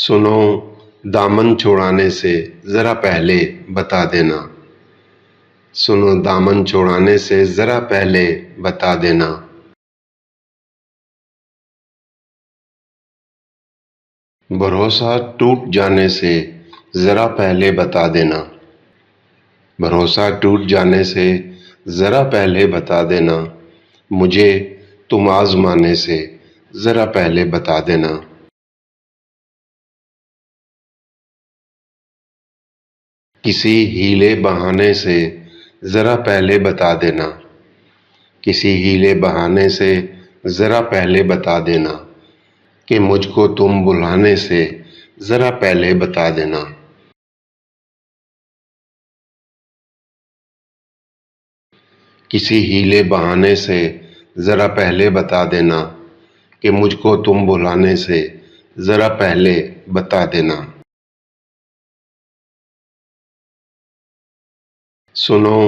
सुनो, दामन छुड़ाने से ज़रा पहले बता देना। सुनो, दामन छुड़ाने से ज़रा पहले बता देना। भरोसा टूट जाने से ज़रा पहले बता देना। भरोसा टूट जाने से ज़रा पहले बता देना। मुझे तुम आज़माने से ज़रा पहले बता देना। किसी हीले बहाने से ज़रा पहले बता देना। किसी हीले बहाने से ज़रा पहले बता देना कि मुझको तुम बुलाने से ज़रा पहले बता देना। किसी हीले बहाने से ज़रा पहले बता देना कि मुझको तुम बुलाने से ज़रा पहले बता देना। सुनो,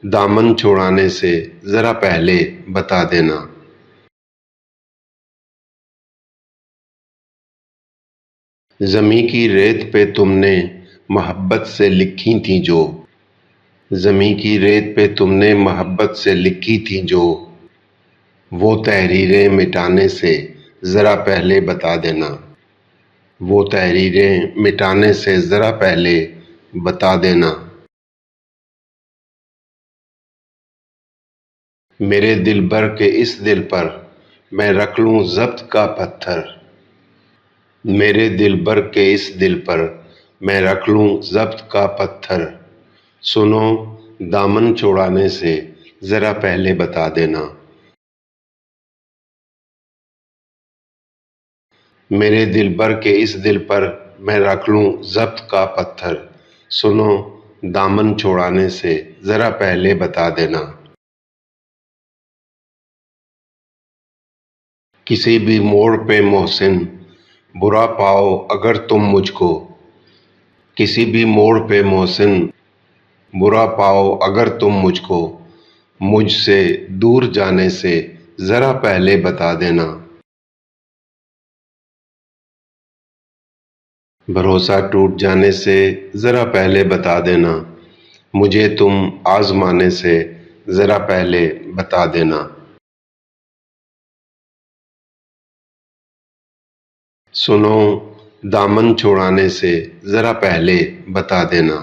दामन छुड़ाने से ज़रा पहले बता देना। ज़मीं की रेत पे तुमने मोहब्बत से लिखी थी जो। ज़मीं की रेत पे तुमने मोहब्बत से लिखी थी जो, वो तहरीरें मिटाने से ज़रा पहले बता देना। वो तहरीरें मिटाने से ज़रा पहले बता देना। मेरे दिलबर के इस दिल पर मैं रख लूँ ज़ब्त का पत्थर। मेरे दिलबर के इस दिल पर मैं रख लूँ ज़ब्त का पत्थर। सुनो, दामन छुड़ाने से ज़रा पहले बता देना। मेरे दिलबर के इस दिल पर मैं रख लूँ ज़ब्त का पत्थर। सुनो, दामन छुड़ाने से ज़रा पहले बता देना। किसी भी मोड़ पे मोहसिन बुरा पाओ अगर तुम मुझको। किसी भी मोड़ पे मोहसिन बुरा पाओ अगर तुम मुझको, मुझसे दूर जाने से ज़रा पहले बता देना। भरोसा टूट जाने से ज़रा पहले बता देना। मुझे तुम आज़माने से ज़रा पहले बता देना। सुनो, दामन छुड़ाने से ज़रा पहले बता देना।